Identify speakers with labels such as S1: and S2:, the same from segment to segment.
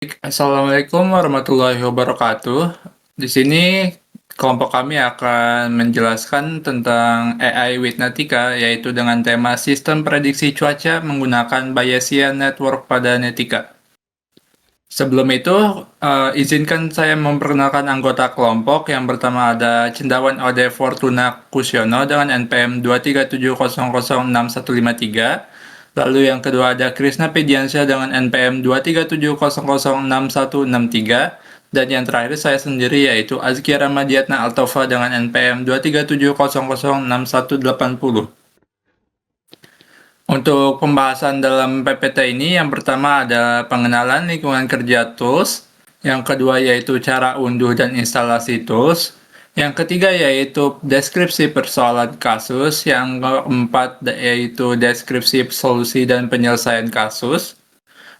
S1: Assalamualaikum warahmatullahi wabarakatuh. Di sini kelompok kami akan menjelaskan tentang AI with Netika, yaitu dengan tema sistem prediksi cuaca menggunakan Bayesian Network pada Netika. Sebelum itu, izinkan saya memperkenalkan anggota kelompok. Yang pertama ada Cendawan Ode Fortuna Kusyono dengan NPM 237006153. Lalu yang kedua ada Krisna Pediansyah dengan NPM 237006163. Dan yang terakhir saya sendiri yaitu Azkia Ramadiatna Altofa dengan NPM 237006180. Untuk pembahasan dalam PPT ini, yang pertama ada pengenalan lingkungan kerja tools, yang kedua yaitu cara unduh dan instalasi tools, yang ketiga yaitu deskripsi persoalan kasus, yang keempat yaitu deskripsi solusi dan penyelesaian kasus,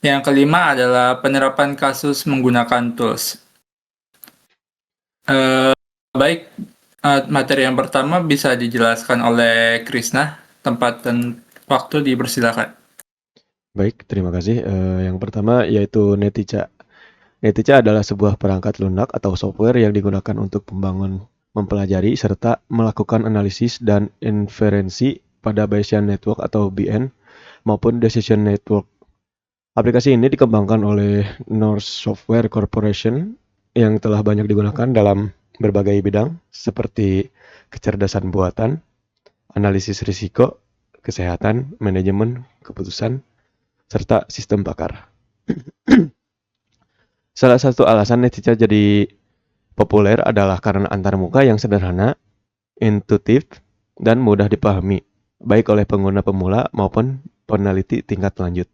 S1: yang kelima adalah penerapan kasus menggunakan tools. Baik, materi yang pertama bisa dijelaskan oleh Krisna. Tempat dan waktu dipersilakan.
S2: Baik, terima kasih. Yang pertama yaitu Netica. Netica adalah sebuah perangkat lunak atau software yang digunakan untuk mempelajari, serta melakukan analisis dan inferensi pada Bayesian Network atau BN maupun Decision Network. Aplikasi ini dikembangkan oleh Norse Software Corporation yang telah banyak digunakan dalam berbagai bidang seperti kecerdasan buatan, analisis risiko, kesehatan, manajemen, keputusan, serta sistem bakar. Salah satu alasan Netica jadi populer adalah karena antarmuka yang sederhana, intuitif, dan mudah dipahami, baik oleh pengguna pemula maupun peneliti tingkat lanjut.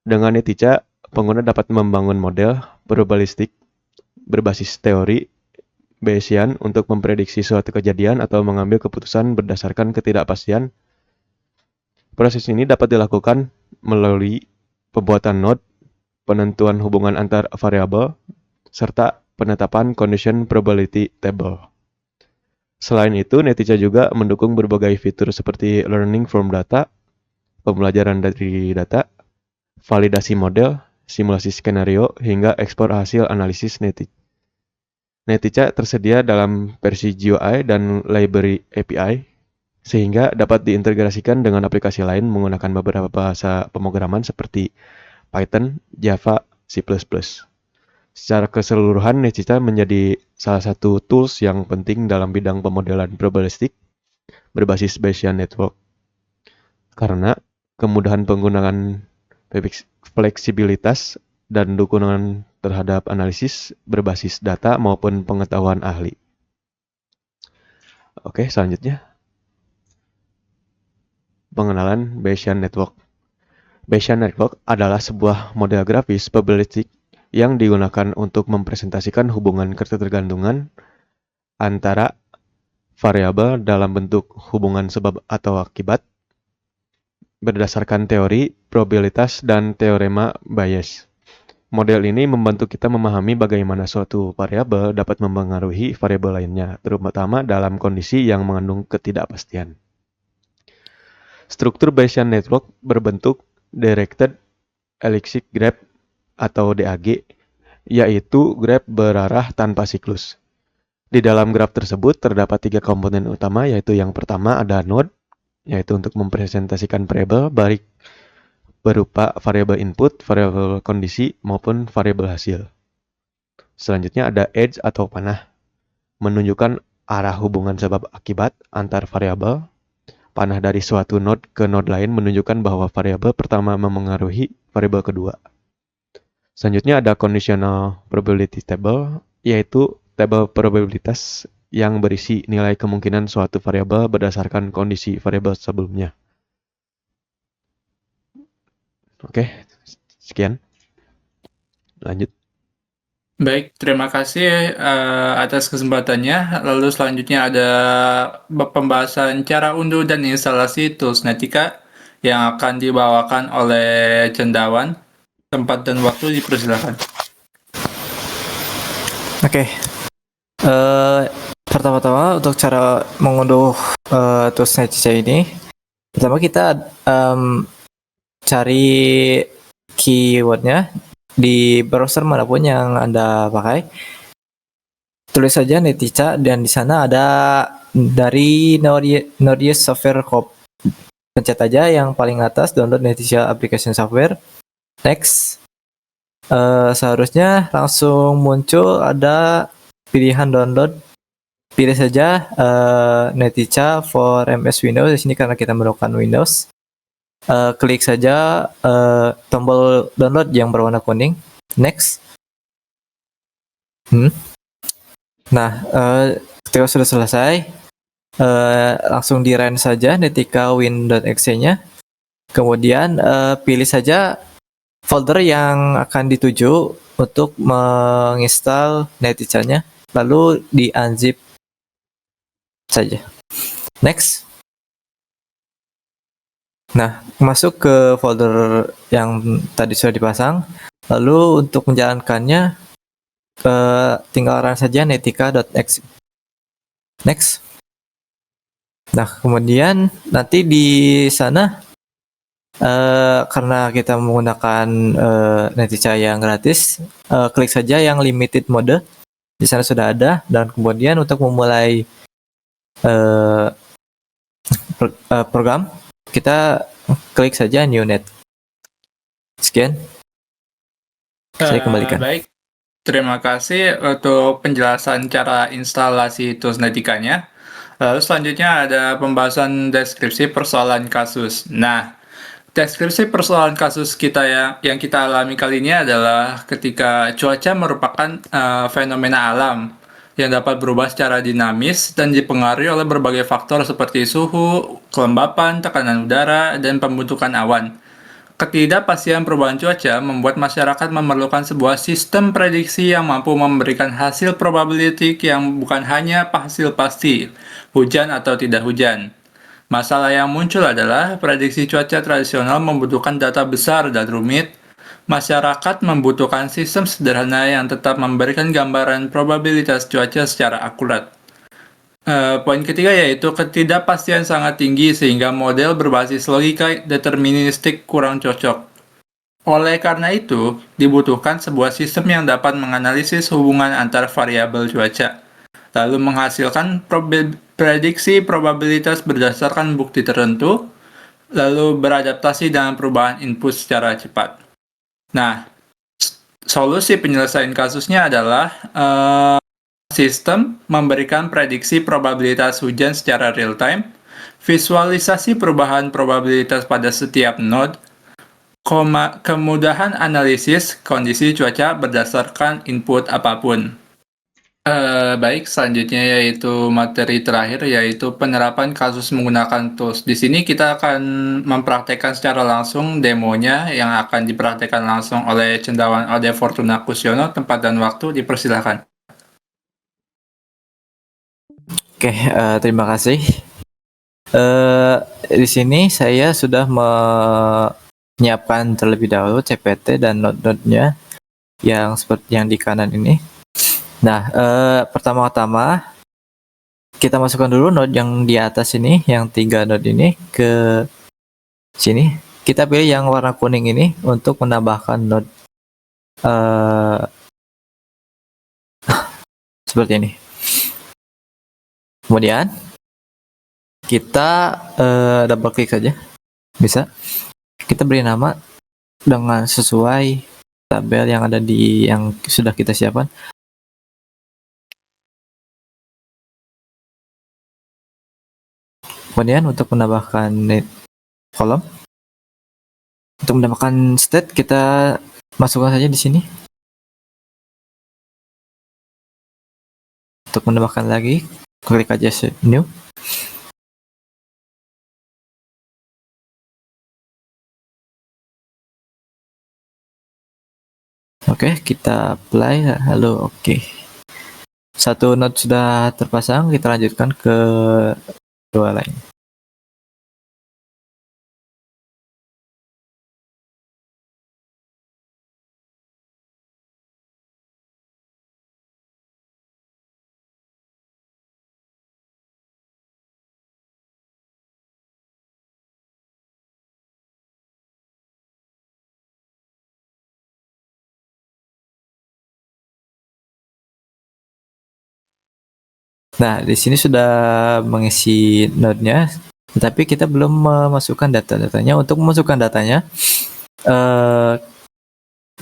S2: Dengan Netica, pengguna dapat membangun model probabilistik berbasis teori Bayesian untuk memprediksi suatu kejadian atau mengambil keputusan berdasarkan ketidakpastian. Proses ini dapat dilakukan melalui pembuatan node, penentuan hubungan antar variabel, serta penetapan condition probability table. Selain itu, Netica juga mendukung berbagai fitur seperti learning from data, pembelajaran dari data, validasi model, simulasi skenario, hingga ekspor hasil analisis Netica. Netica tersedia dalam versi GUI dan library API, sehingga dapat diintegrasikan dengan aplikasi lain menggunakan beberapa bahasa pemrograman seperti Python, Java, C++. Secara keseluruhan, Netica menjadi salah satu tools yang penting dalam bidang pemodelan probabilistik berbasis Bayesian Network. Karena kemudahan penggunaan, fleksibilitas, dan dukungan terhadap analisis berbasis data maupun pengetahuan ahli. Oke, selanjutnya. Pengenalan Bayesian Network. Bayesian Network adalah sebuah model grafis probabilistik yang digunakan untuk mempresentasikan hubungan ketergantungan antara variabel dalam bentuk hubungan sebab atau akibat berdasarkan teori probabilitas dan teorema Bayes. Model ini membantu kita memahami bagaimana suatu variabel dapat mempengaruhi variabel lainnya, terutama dalam kondisi yang mengandung ketidakpastian. Struktur Bayesian Network berbentuk Directed Elliptic Graph atau DAG, yaitu graf berarah tanpa siklus. Di dalam graf tersebut terdapat 3 komponen utama, yaitu yang pertama ada node, yaitu untuk mempresentasikan variabel baik berupa variabel input, variabel kondisi, maupun variabel hasil. Selanjutnya ada edge atau panah, menunjukkan arah hubungan sebab akibat antar variabel. Panah dari suatu node ke node lain menunjukkan bahwa variabel pertama memengaruhi variabel kedua. Selanjutnya ada conditional probability table, yaitu tabel probabilitas yang berisi nilai kemungkinan suatu variabel berdasarkan kondisi variabel sebelumnya. Oke, sekian. Lanjut.
S1: Baik, terima kasih atas kesempatannya. Lalu selanjutnya ada pembahasan cara unduh dan instalasi tools Netika yang akan dibawakan oleh Cendawan. Tempat dan waktu dipersilakan.
S3: Oke. Pertama-tama untuk cara mengunduh tools Netica ini, pertama kita cari keywordnya di browser manapun yang Anda pakai, tulis saja Netica dan di sana ada dari Nordius Software Corp. Pencet aja yang paling atas, download Netica Application Software. Next. Seharusnya langsung muncul ada pilihan download. Pilih saja Netica for MS Windows di sini karena kita menggunakan Windows. Klik saja tombol download yang berwarna kuning. Next. Nah, ketika sudah selesai, langsung di run saja Netica win.exe-nya. Kemudian pilih saja folder yang akan dituju untuk menginstal Netica-nya, lalu di unzip saja. Next. Nah, masuk ke folder yang tadi sudah dipasang. Lalu untuk menjalankannya, tinggal run saja netica.exe. Next. Nah, kemudian nanti di sana karena kita menggunakan Netica yang gratis, klik saja yang limited mode. Di sana sudah ada, dan kemudian untuk memulai program, kita klik saja new net. Sekian. Saya kembalikan.
S1: Baik, terima kasih untuk penjelasan cara instalasi tools Netica-nya. Lalu selanjutnya ada pembahasan deskripsi persoalan kasus. Nah, deskripsi persoalan kasus kita yang kita alami kali ini adalah ketika cuaca merupakan fenomena alam yang dapat berubah secara dinamis dan dipengaruhi oleh berbagai faktor seperti suhu, kelembapan, tekanan udara, dan pembentukan awan. Ketidakpastian perubahan cuaca membuat masyarakat memerlukan sebuah sistem prediksi yang mampu memberikan hasil probabilitik yang bukan hanya hasil pasti, hujan atau tidak hujan. Masalah yang muncul adalah prediksi cuaca tradisional membutuhkan data besar dan rumit. Masyarakat membutuhkan sistem sederhana yang tetap memberikan gambaran probabilitas cuaca secara akurat. Poin ketiga yaitu ketidakpastian sangat tinggi sehingga model berbasis logika deterministik kurang cocok. Oleh karena itu, dibutuhkan sebuah sistem yang dapat menganalisis hubungan antar variabel cuaca, lalu menghasilkan prediksi probabilitas berdasarkan bukti tertentu, lalu beradaptasi dengan perubahan input secara cepat. Nah, solusi penyelesaian kasusnya adalah sistem memberikan prediksi probabilitas hujan secara real-time, visualisasi perubahan probabilitas pada setiap node, kemudahan analisis kondisi cuaca berdasarkan input apapun. Baik, selanjutnya yaitu materi terakhir, yaitu penerapan kasus menggunakan tools. Di sini kita akan mempraktekkan secara langsung demonya yang akan dipraktekkan langsung oleh Cendawan Ode Fortuna Kusiono. Tempat dan waktu dipersilahkan.
S3: Oke, terima kasih. Di sini saya sudah menyiapkan terlebih dahulu CPT dan node-node-nya yang seperti yang di kanan ini. Nah, pertama-tama kita masukkan dulu node yang di atas ini, yang 3 node ini ke sini. Kita pilih yang warna kuning ini untuk menambahkan node seperti ini. Kemudian kita double klik saja, bisa. Kita beri nama dengan sesuai tabel yang ada di yang sudah kita siapkan. Kemudian untuk menambahkan kolom, untuk menambahkan state kita masukkan saja di sini. Untuk menambahkan lagi, klik aja new. Oke, kita apply, lalu oke. Satu node sudah terpasang, kita lanjutkan ke dua lain. Nah, di sini sudah mengisi node-nya, tetapi kita belum memasukkan data-datanya. Untuk memasukkan datanya,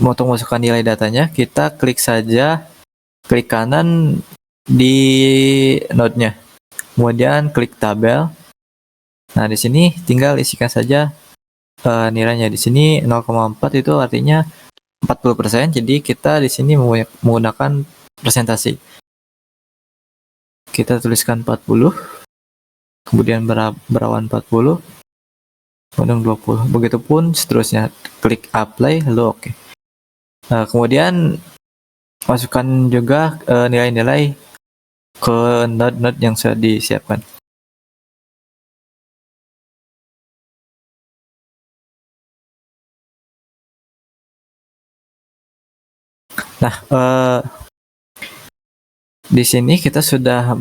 S3: untuk memasukkan nilai datanya, kita klik kanan di node-nya. Kemudian klik tabel. Nah, di sini tinggal isikan saja nilainya. Di sini 0,4 itu artinya 40%. Jadi kita di sini menggunakan presentasi. Kita tuliskan 40, kemudian berawan 40, kemudian 20. Begitupun seterusnya. Klik apply, lalu oke. Nah, kemudian masukkan juga nilai-nilai ke node-node yang sudah disiapkan. Nah, di sini kita sudah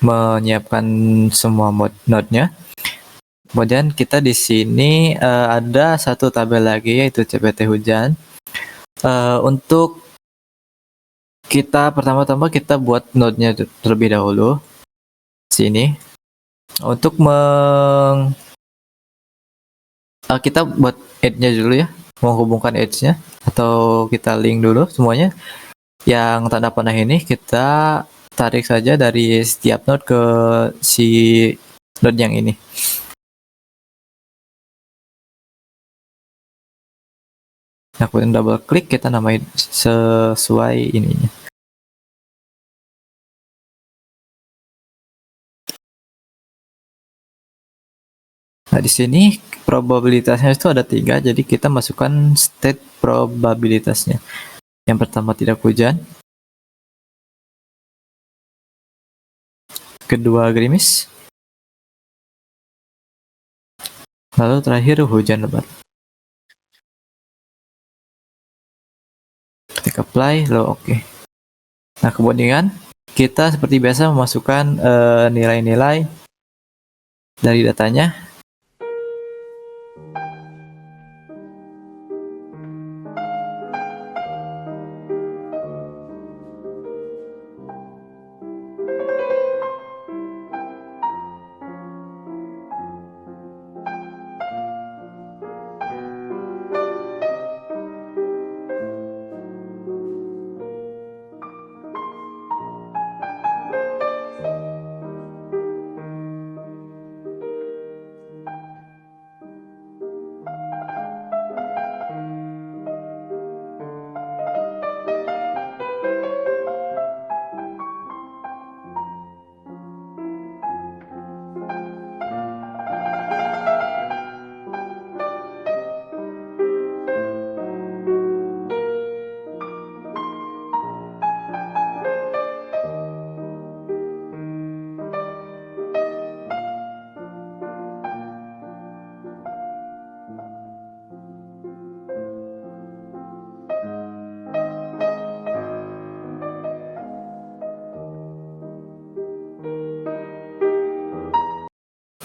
S3: menyiapkan semua node-nya. Kemudian kita di sini ada satu tabel lagi yaitu CPT hujan. Untuk kita pertama-tama kita buat node-nya terlebih dahulu. Sini. Untuk kita buat edge-nya dulu ya. Menghubungkan edge-nya atau kita link dulu semuanya. Yang tanda panah ini kita tarik saja dari setiap node ke si node yang ini. Nah, kemudian double klik, kita namain sesuai ininya. Nah, di sini probabilitasnya itu ada 3, jadi kita masukkan state probabilitasnya. Yang pertama tidak hujan. Kedua gerimis. Lalu terakhir hujan lebat. Ketik apply, lalu oke. Nah, kemudian kita seperti biasa memasukkan nilai-nilai dari datanya.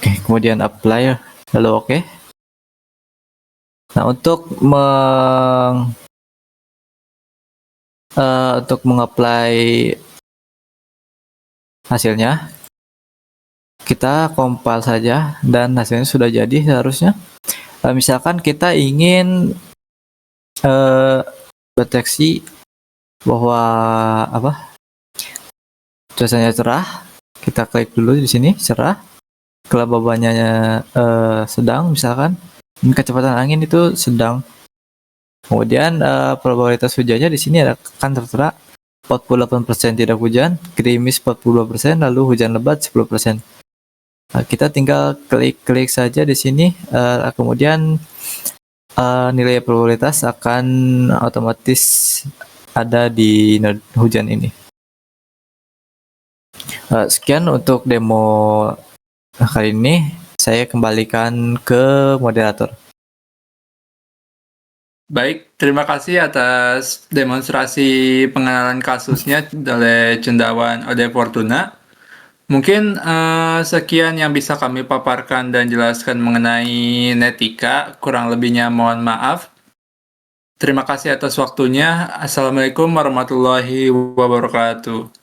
S3: Oke, kemudian apply, lalu oke. Nah, untuk mengapply hasilnya, kita compile saja dan hasilnya sudah jadi seharusnya. Misalkan kita ingin deteksi bahwa cuacanya cerah, kita klik dulu di sini cerah. Kelembabannya sedang, misalkan kecepatan angin itu sedang. Kemudian probabilitas hujannya di sini akan tertera 48% tidak hujan, gerimis 42%, lalu hujan lebat 10%. Nah, kita tinggal klik saja di sini, kemudian nilai probabilitas akan otomatis ada di node hujan ini. Sekian untuk demo kali ini. Saya kembalikan ke moderator.
S1: Baik, terima kasih atas demonstrasi pengenalan kasusnya oleh Cendawan Ode Fortuna. Mungkin sekian yang bisa kami paparkan dan jelaskan mengenai Netika. Kurang lebihnya mohon maaf. Terima kasih atas waktunya. Assalamualaikum warahmatullahi wabarakatuh.